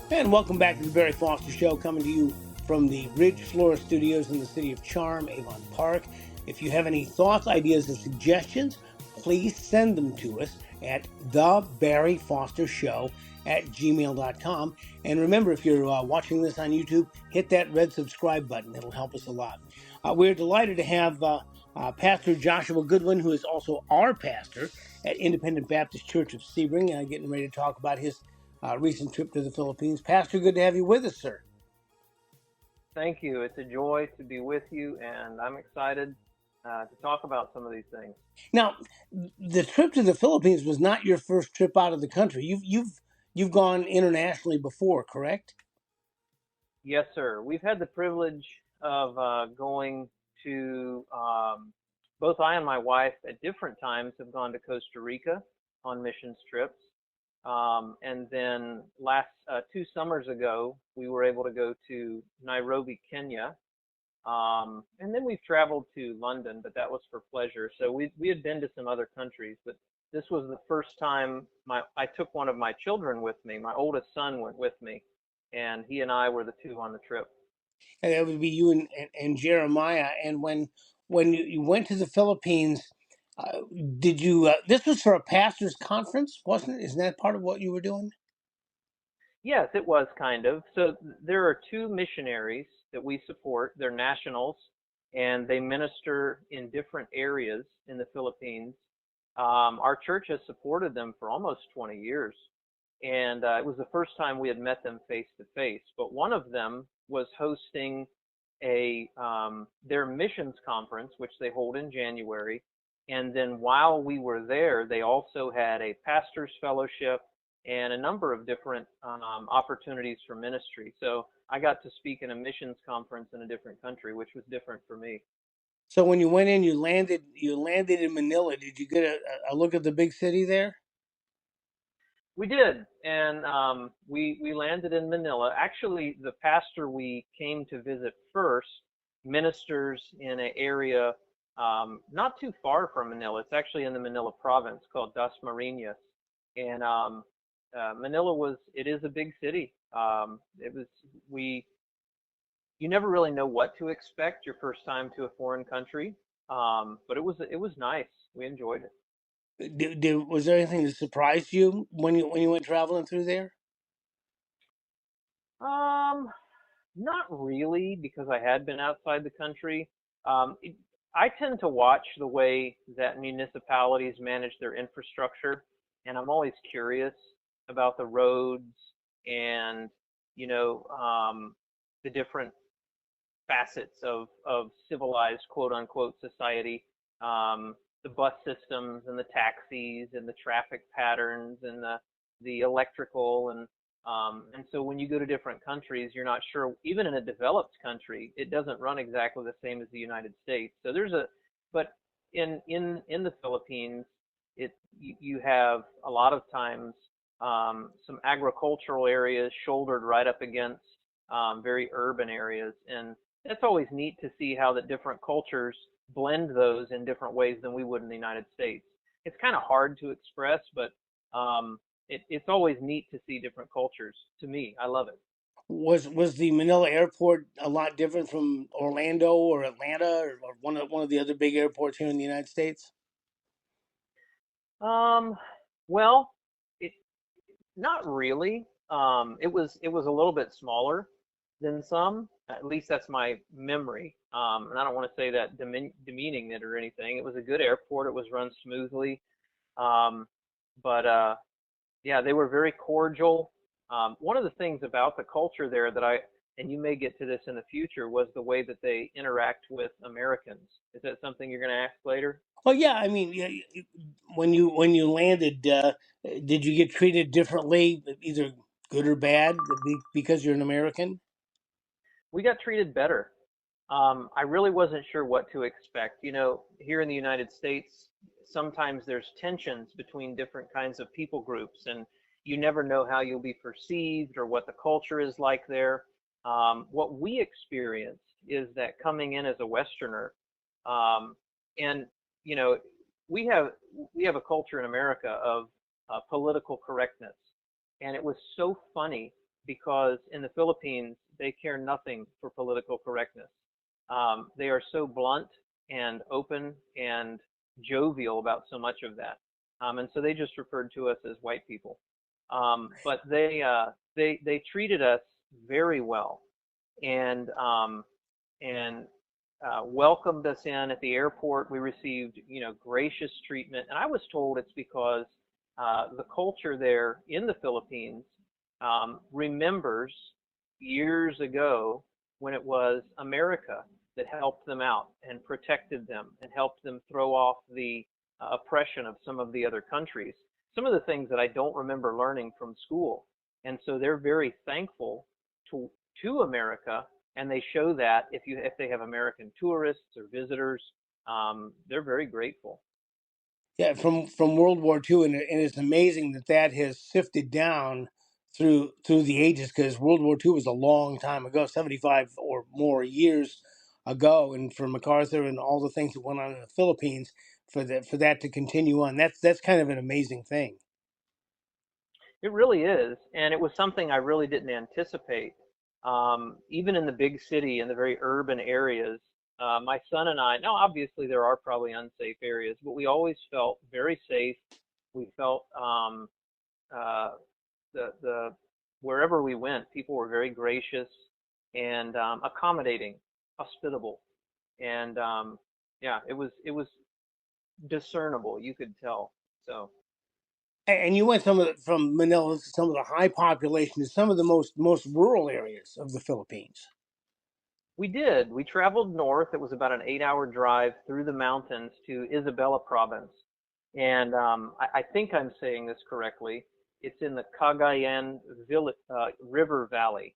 And welcome back to the Barry Foster Show, coming to you from the Ridge Flora Studios in the city of Charm, Avon Park. If you have any thoughts, ideas, or suggestions, please send them to us at thebarryfostershow@gmail.com. And remember, if you're watching this on YouTube, hit that red subscribe button. It'll help us a lot. We're delighted to have Pastor Joshua Goodwin, who is also our pastor at Independent Baptist Church of Sebring, getting ready to talk about his recent trip to the Philippines. Pastor, good to have you with us, sir. Thank you. It's a joy to be with you, and I'm excited to talk about some of these things. Now, the trip to the Philippines was not your first trip out of the country. You've gone internationally before, correct? Yes, sir. We've had the privilege of going to both I and my wife at different times have gone to Costa Rica on missions trips. And then last 2 summers ago, we were able to go to Nairobi, Kenya. And then we've traveled to London, but that was for pleasure. So we had been to some other countries, but this was the first time I took one of my children with me. My oldest son went with me, and he and I were the two on the trip. And that would be you and Jeremiah. And when you went to the Philippines, uh, did you? This was for a pastors' conference, wasn't it? Isn't that part of what you were doing? Yes, it was kind of. So there are two missionaries that we support. They're nationals, and they minister in different areas in the Philippines. Our church has supported them for almost 20 years, and it was the first time we had met them face to face. But one of them was hosting their missions conference, which they hold in January. And then while we were there, they also had a pastor's fellowship and a number of different opportunities for ministry. So I got to speak in a missions conference in a different country, which was different for me. So when you went in, you landed. You landed in Manila. Did you get a look at the big city there? We did, and we landed in Manila. Actually, the pastor we came to visit first ministers in an area not too far from Manila. It's actually in the Manila province called Dasmariñas, and Manila it is a big city. It was we You never really know what to expect your first time to a foreign country, but it was nice. We enjoyed it. Was there anything that surprised you when you went traveling through there? Um, Not really, because I had been outside the country. Um, it, I tend to watch the way that municipalities manage their infrastructure, and I'm always curious about the roads and, you know, the different facets of civilized quote unquote society. The bus systems and the taxis and the traffic patterns and the electrical and so when you go to different countries, you're not sure. Even in a developed country, it doesn't run exactly the same as the United States. So but in the Philippines, you have a lot of times some agricultural areas shouldered right up against very urban areas, and it's always neat to see how the different cultures blend those in different ways than we would in the United States. It's kind of hard to express, but it's always neat to see different cultures. To me, I love it. Was the Manila airport a lot different from Orlando or Atlanta or one of the other big airports here in the United States? Um, well, it not really. It was a little bit smaller than some. At least that's my memory. And I don't want to say that demeaning it or anything. It was a good airport. It was run smoothly. Um, but yeah, they were very cordial. One of the things about the culture there and you may get to this in the future, was the way that they interact with Americans. Is that something you're going to ask later? Well, yeah. I mean, yeah, when you landed, did you get treated differently, either good or bad, because you're an American? We got treated better. I really wasn't sure what to expect. Here in the United States, sometimes there's tensions between different kinds of people groups, and you never know how you'll be perceived or what the culture is like there. What we experienced is that coming in as a Westerner, um, and you know, we have we have a culture in America of political correctness, and it was so funny because in the Philippines, they care nothing for political correctness. They are so blunt and open and jovial about so much of that. And so they just referred to us as white people. But they treated us very well, and welcomed us in at the airport. We received, gracious treatment, and I was told it's because the culture there in the Philippines remembers years ago when it was America that helped them out and protected them and helped them throw off the oppression of some of the other countries. Some of the things that I don't remember learning from school, and so they're very thankful to to America, and they show that if they have American tourists or visitors, they're very grateful. Yeah, from World War II, and it's amazing that that has sifted down through the ages, because World War II was a long time ago, 75 or more years ago, and for MacArthur and all the things that went on in the Philippines, for that to continue on, that's kind of an amazing thing. It really is, and it was something I really didn't anticipate. Even in the big city, in the very urban areas, my son and I. Now, obviously, there are probably unsafe areas, but we always felt very safe. We felt uh, the wherever we went, people were very gracious and accommodating, hospitable, and yeah, it was discernible. You could tell. So. And you went from Manila to some of the high population to some of the most rural areas of the Philippines. We did. We traveled north. It was about an 8-hour drive through the mountains to Isabela province. And I think I'm saying this correctly. It's in the Cagayan River Valley.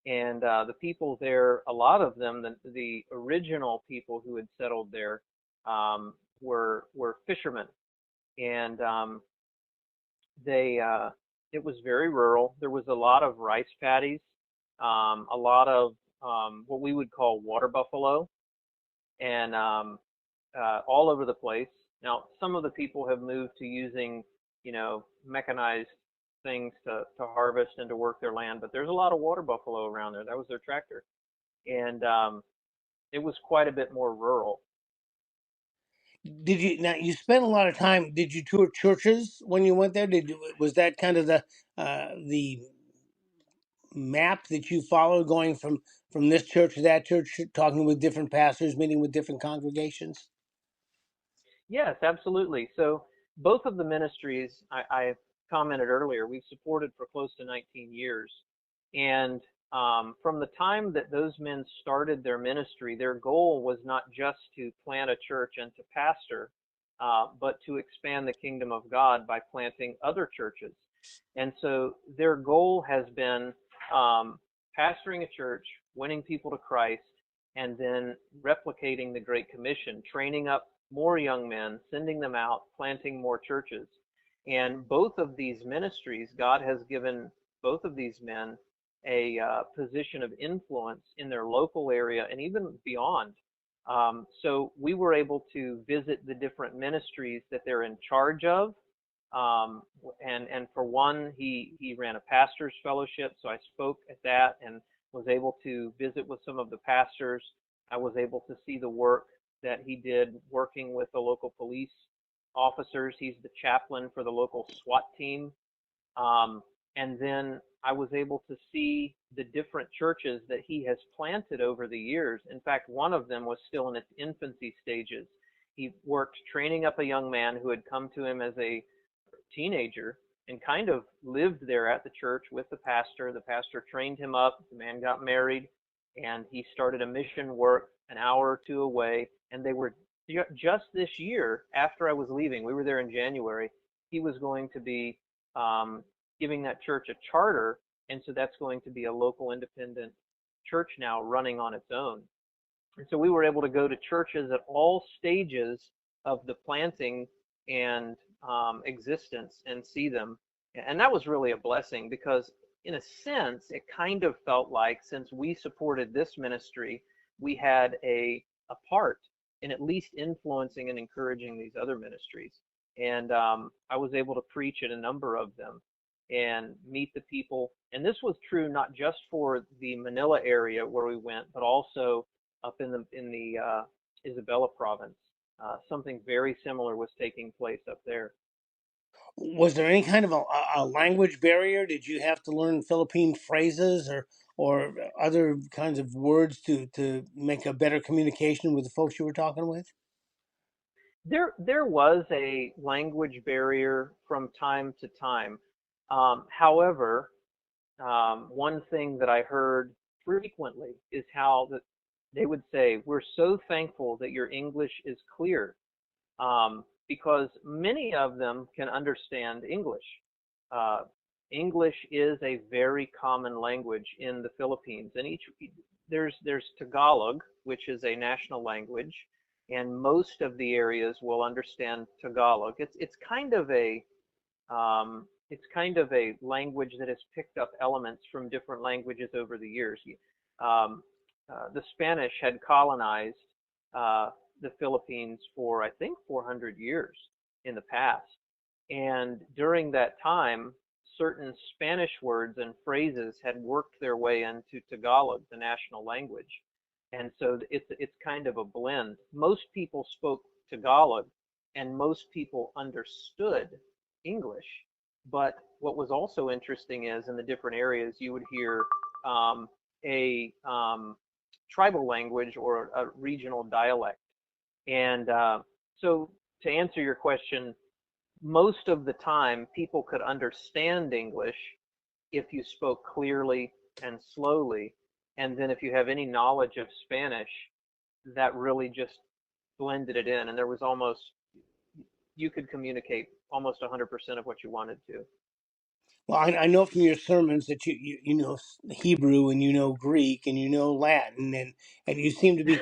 And the people there, a lot of them, the original people who had settled there, were fishermen. And they it was very rural. There was a lot of rice paddies, a lot of what we would call water buffalo, and all over the place. Now, some of the people have moved to using, mechanized things to harvest and to work their land, but there's a lot of water buffalo around there. That was their tractor, and it was quite a bit more rural. Did you now you spent a lot of time? Did you tour churches when you went there? Was that kind of the map that you followed, going from this church to that church, talking with different pastors, meeting with different congregations? Yes, absolutely. So both of the ministries I commented earlier, we've supported for close to 19 years. And from the time that those men started their ministry, their goal was not just to plant a church and to pastor, but to expand the kingdom of God by planting other churches. And so their goal has been pastoring a church, winning people to Christ, and then replicating the Great Commission, training up more young men, sending them out, planting more churches. And both of these ministries, God has given both of these men a position of influence in their local area and even beyond. So we were able to visit the different ministries that they're in charge of. And for one, he ran a pastor's fellowship, so I spoke at that and was able to visit with some of the pastors. I was able to see the work that he did working with the local police officers. He's the chaplain for the local SWAT team. And then I was able to see the different churches that he has planted over the years. In fact, one of them was still in its infancy stages. He worked training up a young man who had come to him as a teenager and kind of lived there at the church with the pastor. The pastor trained him up. The man got married, and he started a mission work an hour or two away. And they were just this year, after I was leaving, we were there in January, he was going to be giving that church a charter. And so that's going to be a local independent church now running on its own. And so we were able to go to churches at all stages of the planting and existence and see them. And that was really a blessing because, in a sense, it kind of felt like since we supported this ministry, we had a part in at least influencing and encouraging these other ministries. And I was able to preach at a number of them. and meet the people. And this was true not just for the Manila area where we went, but also up in the Isabela province. Something very similar was taking place up there. Was there any kind of a language barrier? Did you have to learn Philippine phrases or other kinds of words to make a better communication with the folks you were talking with? There was a language barrier from time to time. However, one thing that I heard frequently is how that they would say, "We're so thankful that your English is clear," because many of them can understand English. Uh, English is a very common language in the Philippines, and there's Tagalog, which is a national language, and most of the areas will understand Tagalog. It's kind of a language that has picked up elements from different languages over the years. Um, the Spanish had colonized uh, the Philippines for, I think, 400 years in the past. And during that time, certain Spanish words and phrases had worked their way into Tagalog, the national language. And so it's kind of a blend. Most people spoke Tagalog and most people understood English. But what was also interesting is in the different areas, you would hear a tribal language or a regional dialect. And so, to answer your question, most of the time people could understand English if you spoke clearly and slowly. And then if you have any knowledge of Spanish, that really just blended it in. And there was almost, you could communicate almost 100% of what you wanted to. Well, I know from your sermons that you know Hebrew and you know Greek and you know Latin and you seem to be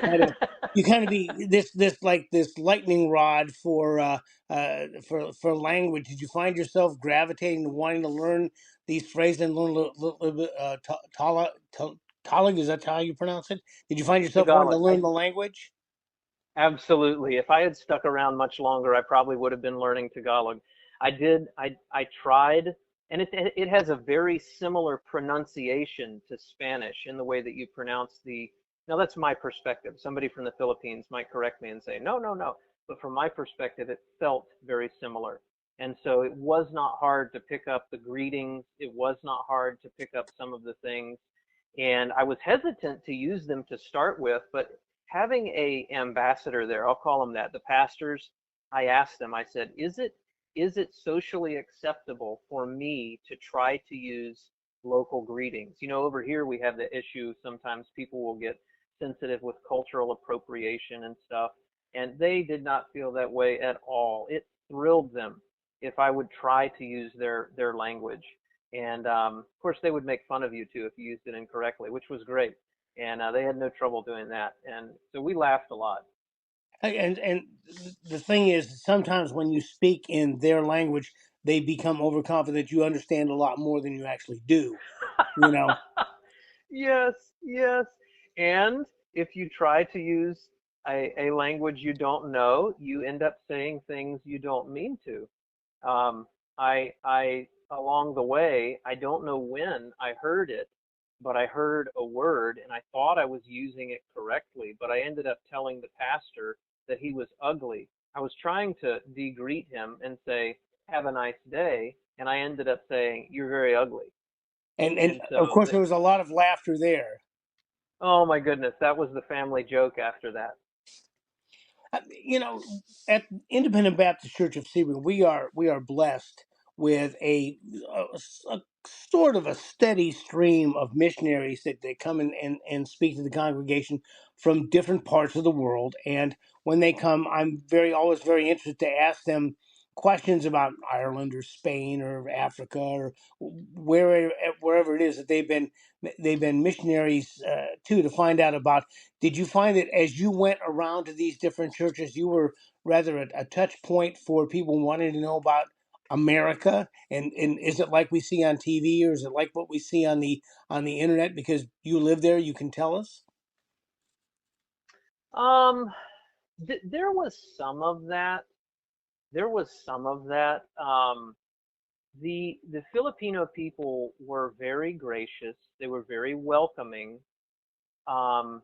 you kind of be this like this lightning rod for language. Did you find yourself gravitating to wanting to learn these phrases and learn a little bit Tagalog? Is that how you pronounce it? Did you find yourself wanting to Tagalog. learn the language? Absolutely. If I had stuck around much longer, I probably would have been learning Tagalog. I did. I tried, and it has a very similar pronunciation to Spanish in the way that you pronounce the. Now that's my perspective. Somebody from the Philippines might correct me and say, no, no, no. But from my perspective, it felt very similar. And so it was not hard to pick up the greetings. It was not hard to pick up some of the things. And I was hesitant to use them to start with, but having a ambassador there, I'll call them that, the pastors, I asked them, I said, is it socially acceptable for me to try to use local greetings? Over here we have the issue sometimes people will get sensitive with cultural appropriation and stuff, and they did not feel that way at all. It thrilled them if I would try to use their language. And of course, they would make fun of you too if you used it incorrectly, which was great. And they had no trouble doing that. And so we laughed a lot. And the thing is, sometimes when you speak in their language, they become overconfident. You understand a lot more than you actually do. You know, Yes, yes. And if you try to use a language you don't know, you end up saying things you don't mean to. Along the way, I don't know when I heard it, but I heard a word and I thought I was using it correctly, but I ended up telling the pastor that he was ugly. I was trying to de-greet him and say, "Have a nice day," and I ended up saying, "You're very ugly." and And of so, course there was a lot of laughter there. oh my goodness, that was the family joke after that. You know, at Independent Baptist Church of Sebring, we are blessed with a sort of a steady stream of missionaries that come and speak to the congregation from different parts of the world. And when they come, I'm very always very interested to ask them questions about Ireland or Spain or Africa or wherever it is that they've been missionaries to find out about. Did you find that as you went around to these different churches, you were rather a touch point for people wanting to know about America? And is it like we see on TV, or is it like what we see on the internet? Because you live there, you can tell us. Um, there was some of that. There was some of that. The Filipino people were very gracious. They were very welcoming, um,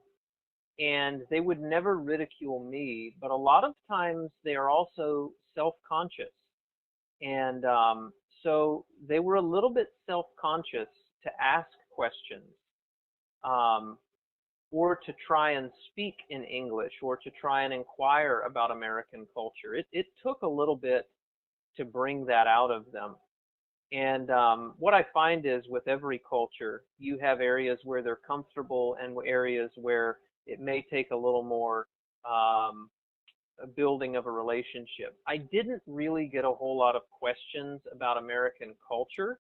and they would never ridicule me. But a lot of times they are also self-conscious, and so they were a little bit self-conscious to ask questions, um, or to try and speak in English, or to try and inquire about American culture. It took a little bit to bring that out of them. And what I find is with every culture, you have areas where they're comfortable and areas where it may take a little more building of a relationship. I didn't really get a whole lot of questions about American culture.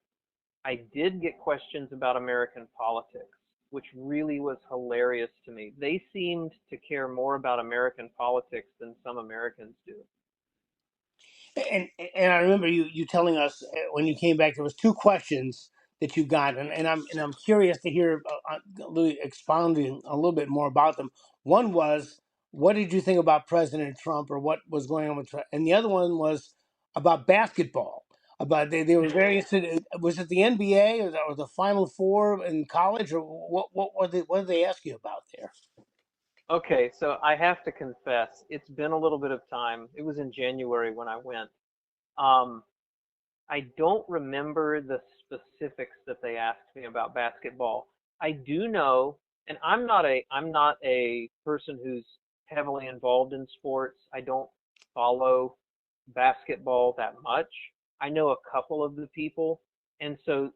I did get questions about American politics, which really was hilarious to me. They seemed to care more about American politics than some Americans do. And I remember you telling us when you came back there was two questions that you got, and I'm curious to hear really expounding a little bit more about them. One was, what did you think about President Trump, or what was going on with Trump? And the other one was about basketball. About they were very interested. Was it the NBA or the Final Four in college, or what did they ask you about there? Okay, so I have to confess, it's been a little bit of time. It was in January when I went. Um, I don't remember the specifics that they asked me about basketball. I do know, and I'm not a person who's heavily involved in sports. I don't follow basketball that much. I know a couple of the people, and so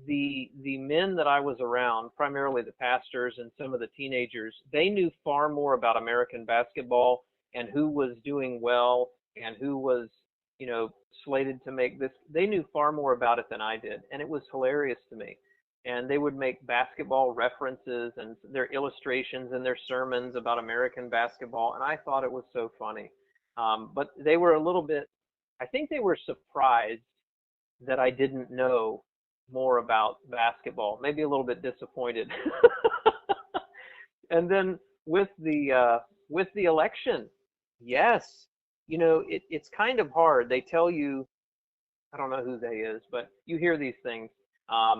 the men that I was around, primarily the pastors and some of the teenagers, they knew far more about American basketball and who was doing well and who was, you know, slated to make this. They knew far more about it than I did, and it was hilarious to me. And they would make basketball references and their illustrations and their sermons about American basketball, and I thought it was so funny. But they were a little bit, I think they were surprised that I didn't know more about basketball, maybe a little bit disappointed. And then with the election, yes, you know, it's kind of hard. They tell you, I don't know who they is, but you hear these things.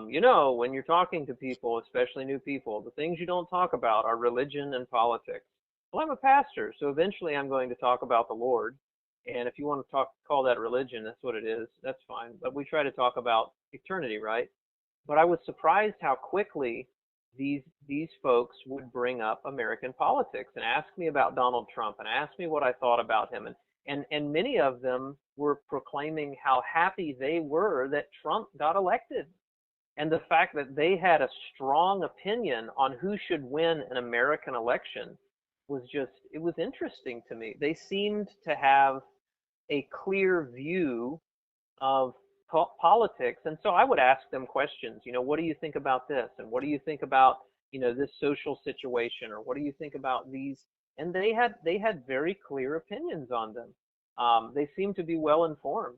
You know, when you're talking to people, especially new people, the things you don't talk about are religion and politics. Well, I'm a pastor, so eventually I'm going to talk about the Lord. And if you want to call that religion, that's what it is. That's fine. But we try to talk about eternity, right? But I was surprised how quickly these folks would bring up American politics and ask me about Donald Trump and ask me what I thought about him. And many of them were proclaiming how happy they were that Trump got elected. And the fact that they had a strong opinion on who should win an American election was just, it was interesting to me. They seemed to have a clear view of politics. And so I would ask them questions, you know, what do you think about this? And what do you think about, you know, this social situation? Or what do you think about these? And they had very clear opinions on them. They seemed to be well informed.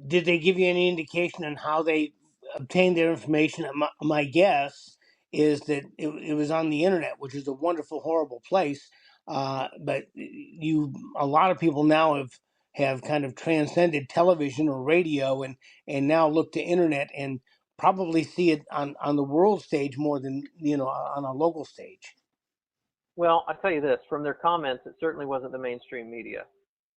Did they give you any indication on how they obtained their information? My guess is that it was on the internet, which is a wonderful, horrible place. But a lot of people now have kind of transcended television or radio, and now look to internet and probably see it on the world stage more than on a local stage. Well, I tell you this, from their comments, it certainly wasn't the mainstream media.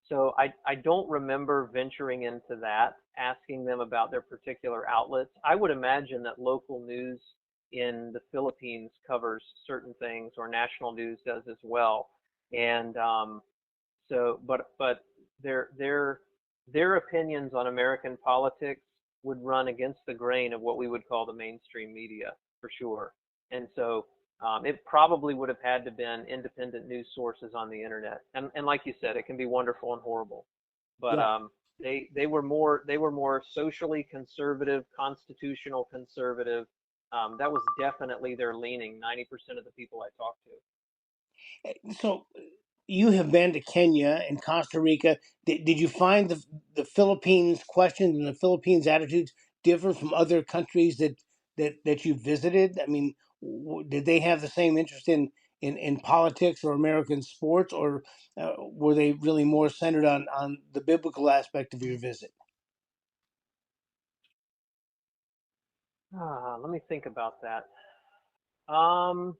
So I don't remember venturing into that, asking them about their particular outlets. I would imagine that local news in the Philippines covers certain things, or national news does as well. And but their opinions on American politics would run against the grain of what we would call the mainstream media for sure. And so it probably would have had to been independent news sources on the internet. And like you said, it can be wonderful and horrible. But Yeah. they were more socially conservative, constitutional conservative. That was definitely their leaning. 90% of the people I talked to. So you have been to Kenya and Costa Rica. Did you find the Philippines questions and the Philippines attitudes different from other countries that you visited? I mean, did they have the same interest in politics or American sports, or were they really more centered on the biblical aspect of your visit? Let me think about that. Um,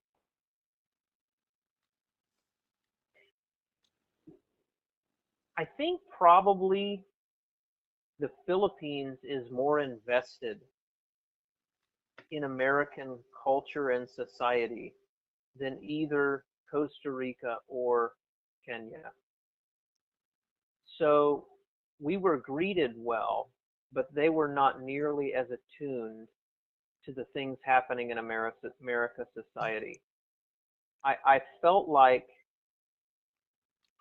I think probably the Philippines is more invested in American culture and society than either Costa Rica or Kenya. So we were greeted well, but they were not nearly as attuned to the things happening in America society. I felt like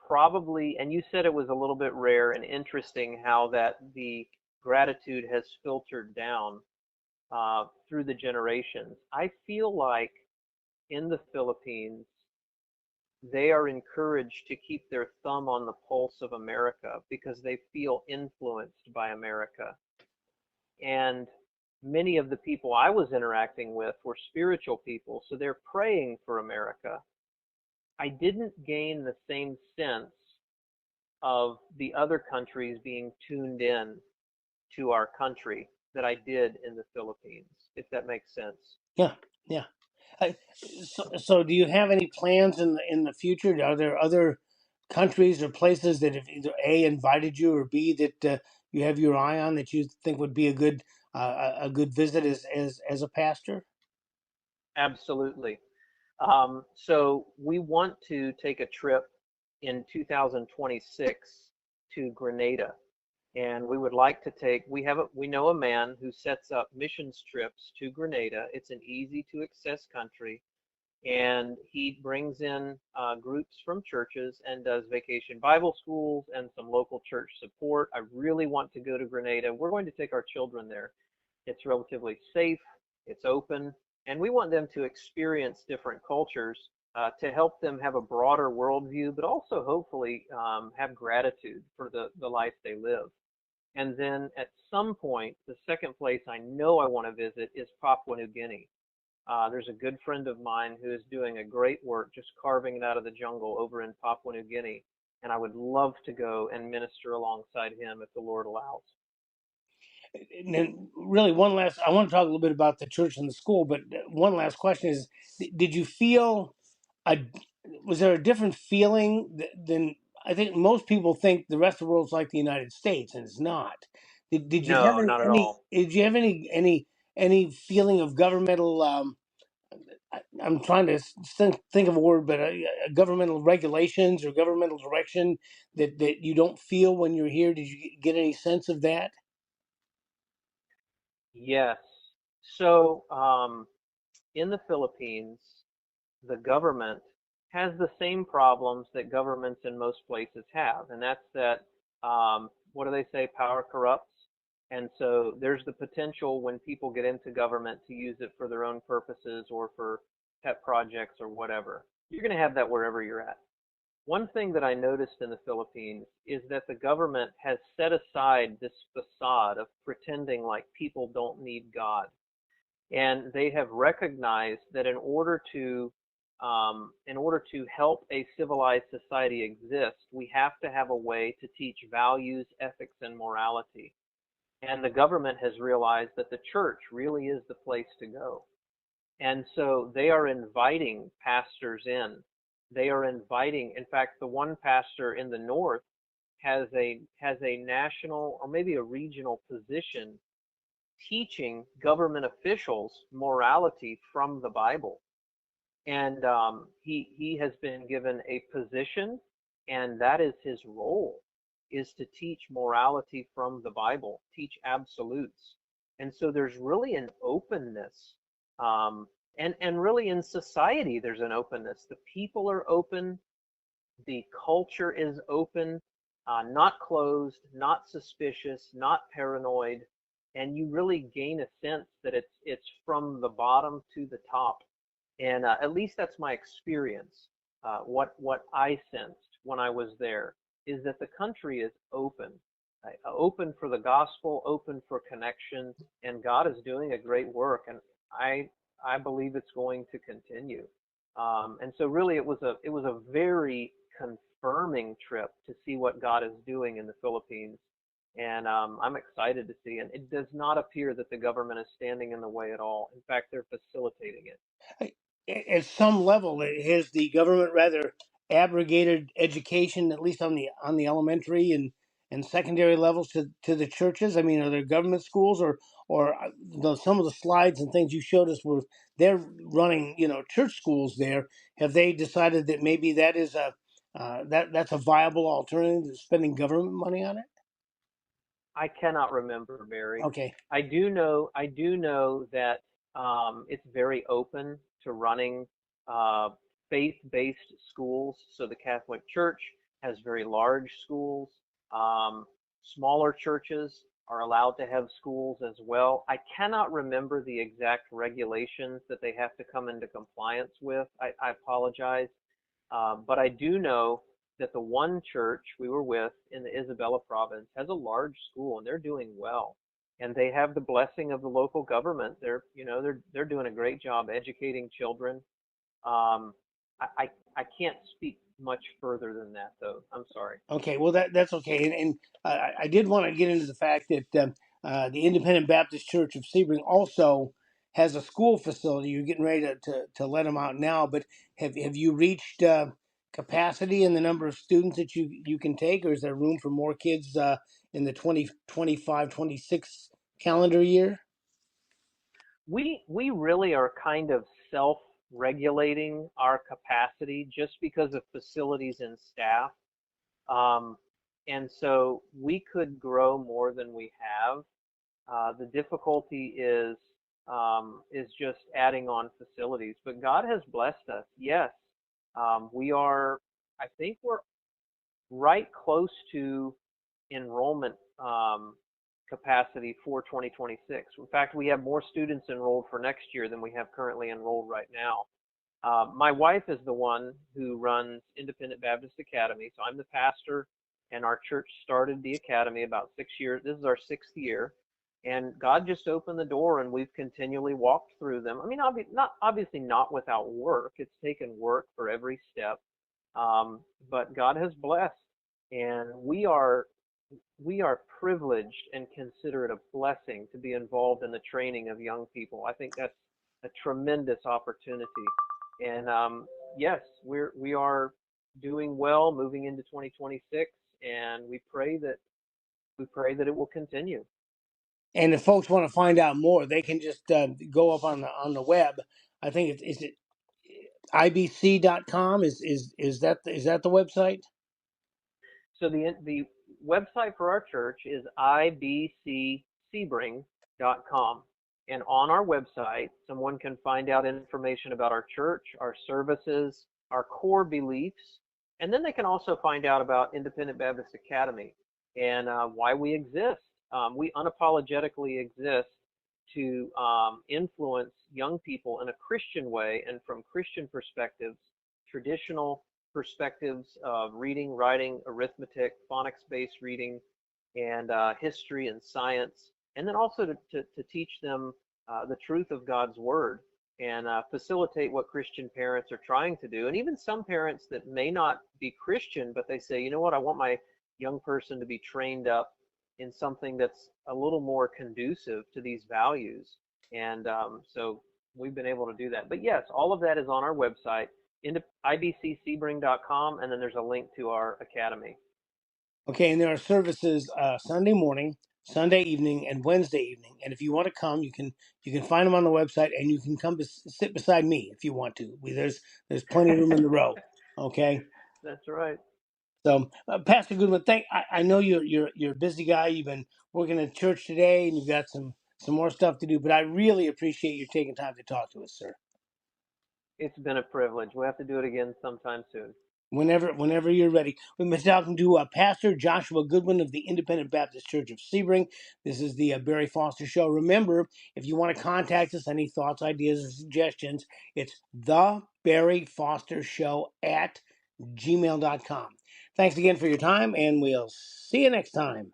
probably, and you said it was a little bit rare and interesting how that the gratitude has filtered down through the generations. I feel like in the Philippines, they are encouraged to keep their thumb on the pulse of America because they feel influenced by America. And many of the people I was interacting with were spiritual people, so they're praying for America. I didn't gain the same sense of the other countries being tuned in to our country that I did in the Philippines, if that makes sense. Yeah, yeah. So do you have any plans in the future? Are there other countries or places that have either A, invited you, or B, that you have your eye on that you think would be a good visit as a pastor? Absolutely. So we want to take a trip in 2026 to Grenada, and we would like to take. We know a man who sets up missions trips to Grenada. It's an easy to access country, and he brings in groups from churches and does vacation Bible schools and some local church support. I really want to go to Grenada. We're going to take our children there. It's relatively safe, it's open, and we want them to experience different cultures to help them have a broader worldview, but also hopefully have gratitude for the life they live. And then at some point, the second place I know I want to visit is Papua New Guinea. There's a good friend of mine who is doing a great work just carving it out of the jungle over in Papua New Guinea. And I would love to go and minister alongside him if the Lord allows. And then really I want to talk a little bit about the church and the school, but one last question is, did you feel a, was there a different feeling than, I think most people think the rest of the world's like the United States, and it's not. Did you have No, not at any all. did you have any feeling of governmental I'm trying to think of a word, but governmental regulations or governmental direction that you don't feel when you're here? Did you get any sense of that? Yes. So in the Philippines, the government has the same problems that governments in most places have, and that's that what do they say? Power corrupts. And so there's the potential when people get into government to use it for their own purposes or for pet projects or whatever. You're going to have that wherever you're at. One thing that I noticed in the Philippines is that the government has set aside this facade of pretending like people don't need God, and they have recognized that in order to help a civilized society exist, we have to have a way to teach values, ethics, and morality. And the government has realized that the church really is the place to go. And so they are inviting pastors in. They are inviting, in fact, the one pastor in the north has a national or maybe a regional position teaching government officials morality from the Bible. And he has been given a position, and that is his role, is to teach morality from the Bible, teach absolutes. And so there's really an openness, and really in society there's an openness. The people are open, the culture is open, not closed, not suspicious, not paranoid, and you really gain a sense that it's from the bottom to the top. And at least that's my experience. What I sensed when I was there is that the country is open, open for the gospel, open for connection, and God is doing a great work, and I believe it's going to continue. And so really it was a very confirming trip to see what God is doing in the Philippines. And I'm excited to see. And it does not appear that the government is standing in the way at all. In fact, they're facilitating it. At some level, has the government rather abrogated education, at least on the elementary and secondary levels to the churches? I mean, are there government schools or some of the slides and things you showed us were they're running church schools there? Have they decided that maybe that is that's a viable alternative to spending government money on it? I cannot remember, Barry. Okay. I do know that it's very open to running uh, faith-based schools. So the Catholic Church has very large schools. Um, Smaller churches are allowed to have schools as well. I cannot remember the exact regulations that they have to come into compliance with. I apologize. But I do know that the one church we were with in the Isabela province has a large school and they're doing well. And they have the blessing of the local government. They're doing a great job educating children. Um, I can't speak much further than that though. I'm sorry. Okay, well that's okay, and I did want to get into the fact that the Independent Baptist Church of Sebring also has a school facility. You're getting ready to let them out now, but have you reached capacity in the number of students that you can take, or is there room for more kids in the 2025-26 calendar year? We really are kind of self-regulating our capacity just because of facilities and staff. Um, and so we could grow more than we have. The difficulty is just adding on facilities. But God has blessed us. Yes, we are. I think we're right close to enrollment capacity for 2026. In fact, we have more students enrolled for next year than we have currently enrolled right now. My wife is the one who runs Independent Baptist Academy, so I'm the pastor, and our church started the academy about 6 years. This is our 6th year, and God just opened the door, and we've continually walked through them. I mean, obviously not without work. It's taken work for every step, but God has blessed, and we are privileged and consider it a blessing to be involved in the training of young people. I think that's a tremendous opportunity. And yes, we are doing well moving into 2026, and we pray that it will continue. And if folks want to find out more, they can just go up on the web. I think is it ibc.com is that the website? So the website for our church is ibcsebring.com. And on our website, someone can find out information about our church, our services, our core beliefs, and then they can also find out about Independent Baptist Academy and why we exist. We unapologetically exist to influence young people in a Christian way and from Christian perspectives, traditional perspectives of reading, writing, arithmetic, phonics-based reading, and history and science, and then also to teach them the truth of God's Word and facilitate what Christian parents are trying to do. And even some parents that may not be Christian, but they say, you know what, I want my young person to be trained up in something that's a little more conducive to these values. And so we've been able to do that. But yes, all of that is on our website, ibcsebring.com, and then there's a link to our academy. Okay, and there are services Sunday morning, Sunday evening, and Wednesday evening. And if you want to come, you can find them on the website, and you can come sit beside me if you want to. There's plenty of room in the row. Okay. That's right. So, Pastor Goodwin, I know you're a busy guy. You've been working at church today, and you've got some more stuff to do. But I really appreciate you taking time to talk to us, sir. It's been a privilege. We'll have to do it again sometime soon. Whenever you're ready. We've been talking to Pastor Joshua Goodwin of the Independent Baptist Church of Sebring. This is the Barry Foster Show. Remember, if you want to contact us, any thoughts, ideas, or suggestions, it's the Barry Foster Show at gmail.com. Thanks again for your time, and we'll see you next time.